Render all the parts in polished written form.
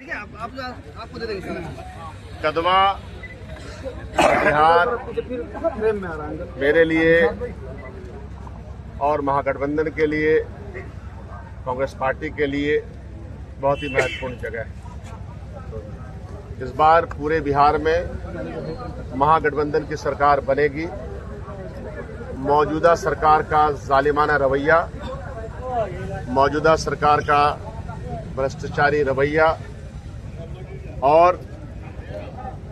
आपको दे देंगे। कदवा बिहार मेरे लिए और महागठबंधन के लिए, कांग्रेस पार्टी के लिए बहुत ही महत्वपूर्ण जगह है। इस बार पूरे बिहार में महागठबंधन की सरकार बनेगी। मौजूदा सरकार का जालिमाना रवैया, मौजूदा सरकार का भ्रष्टाचारी रवैया और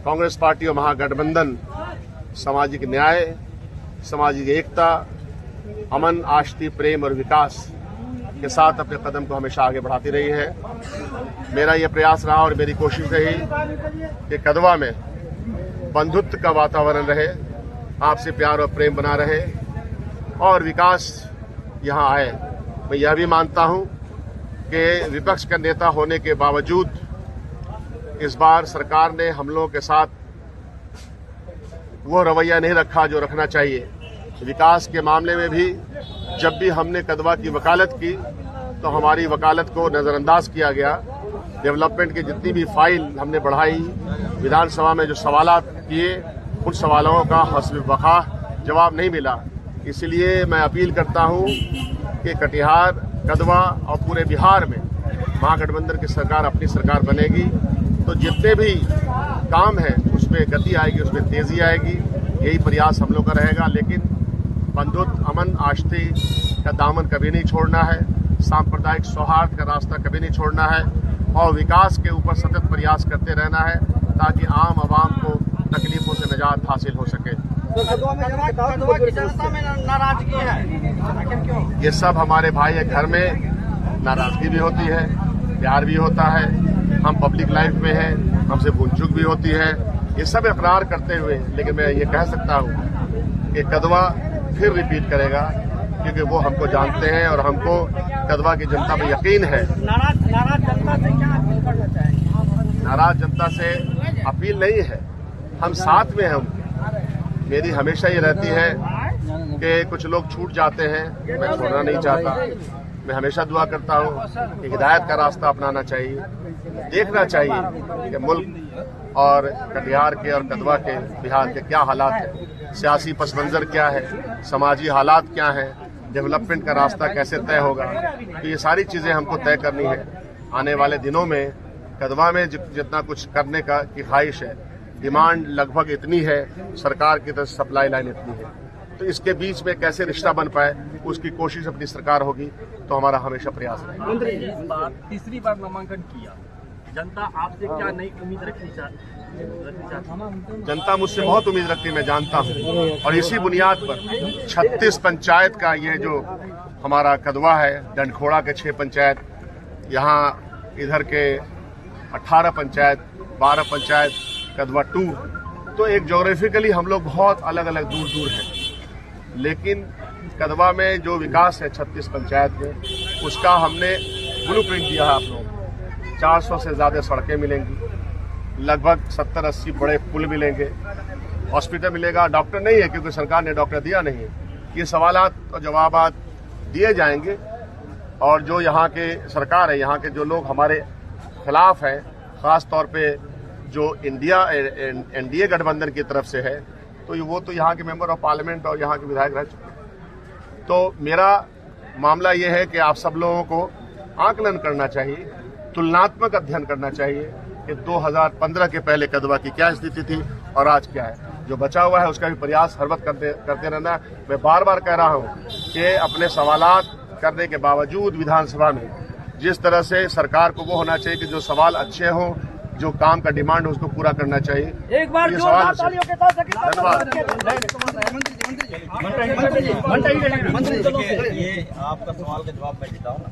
कांग्रेस पार्टी और महागठबंधन सामाजिक न्याय, सामाजिक एकता, अमन, आष्टी, प्रेम और विकास के साथ अपने कदम को हमेशा आगे बढ़ाती रही है। मेरा यह प्रयास रहा और मेरी कोशिश रही कि कदवा में बंधुत्व का वातावरण रहे, आपसे प्यार और प्रेम बना रहे और विकास यहाँ आए। मैं यह भी मानता हूँ कि विपक्ष का नेता होने के बावजूद इस बार सरकार ने हम लोगों के साथ वो रवैया नहीं रखा जो रखना चाहिए। विकास के मामले में भी जब भी हमने कदवा की वकालत की तो हमारी वकालत को नज़रअंदाज किया गया। डेवलपमेंट की जितनी भी फाइल हमने बढ़ाई, विधानसभा में जो सवालात किए, उन सवालों का हस्ब वक़ा जवाब नहीं मिला। इसलिए मैं अपील करता हूं कि कटिहार, कदवा और पूरे बिहार में महागठबंधन की सरकार अपनी सरकार बनेगी तो जितने भी काम हैं उसमें गति आएगी, उसमें तेजी आएगी। यही प्रयास हम लोग का रहेगा। लेकिन बंधुत्व, अमन, आष्टी का दामन कभी नहीं छोड़ना है, सांप्रदायिक सौहार्द का रास्ता कभी नहीं छोड़ना है और विकास के ऊपर सतत प्रयास करते रहना है ताकि आम आवाम को तकलीफों से निजात हासिल हो सके। जनता में नाराजगी है, ये सब हमारे भाई है। घर में नाराजगी भी होती है, प्यार भी होता है, हम पब्लिक लाइफ में हैं, हमसे भूल चूक भी होती है। ये सब इकरार करते हुए लेकिन मैं ये कह सकता हूँ कि कदवा फिर रिपीट करेगा क्योंकि वो हमको जानते हैं और हमको कदवा की जनता में यकीन है। नाराज जनता से क्या अपील करना चाहेंगे? नाराज जनता से अपील नहीं है, हम साथ में हैं। मेरी हमेशा ये रहती है कि कुछ लोग छूट जाते हैं, मैं छोड़ना नहीं चाहता। मैं हमेशा दुआ करता हूँ कि हिदायत का रास्ता अपनाना चाहिए, देखना चाहिए कि मुल्क और कटिहार के और कदवा के, बिहार के क्या हालात हैं, सियासी पस मंजर क्या है, समाजी हालात क्या हैं, डेवलपमेंट का रास्ता कैसे तय होगा। तो ये सारी चीज़ें हमको तय करनी है। आने वाले दिनों में कदवा में जितना कुछ करने का की ख्वाहिश है, डिमांड लगभग इतनी है, सरकार की तरफ सप्लाई लाइन इतनी है, तो इसके बीच में कैसे रिश्ता बन पाए उसकी कोशिश अपनी सरकार होगी तो हमारा हमेशा प्रयास रहेगा। मंत्री, इस बार तीसरी बार नामांकन किया, जनता आपसे क्या नई उम्मीद रखनी चाहती? जनता मुझसे बहुत उम्मीद रखती है, मैं जानता हूं। और इसी बुनियाद पर 36 पंचायत का ये जो हमारा कदवा है, डंडखोड़ा के 6 पंचायत, यहाँ इधर के 18 पंचायत, 12 पंचायत कदवा 2, तो एक जोग्राफिकली हम लोग बहुत अलग अलग दूर दूर हैं। लेकिन कदवा में जो विकास है 36 पंचायत में, उसका हमने ब्लूप्रिंट दिया है आप लोगों को। 400 से ज़्यादा सड़कें मिलेंगी, लगभग 70-80 बड़े पुल मिलेंगे, हॉस्पिटल मिलेगा। डॉक्टर नहीं है क्योंकि सरकार ने डॉक्टर दिया नहीं है। ये सवालात और जवाबात दिए जाएंगे और जो यहाँ के सरकार है, यहाँ के जो लोग हमारे खिलाफ हैं, ख़ास तौर पे जो एनडीए गठबंधन की तरफ से है, तो वो तो यहाँ के मेंबर ऑफ पार्लियामेंट और यहाँ के विधायक रह चुके हैं। तो मेरा मामला ये है कि आप सब लोगों को आकलन करना चाहिए, तुलनात्मक अध्ययन करना चाहिए कि 2015 के पहले कदवा की क्या स्थिति थी और आज क्या है। जो बचा हुआ है उसका भी प्रयास हर वक्त करते रहना। मैं बार बार कह रहा हूँ कि अपने सवालात करने के बावजूद विधानसभा में जिस तरह से सरकार को वो होना चाहिए कि जो सवाल अच्छे हों, जो काम का डिमांड हो उसको पूरा करना चाहिए। एक बार जोरदार तालियों के साथ धन्यवाद। मंत्री, ये आपका सवाल का जवाब मैं देता हूँ।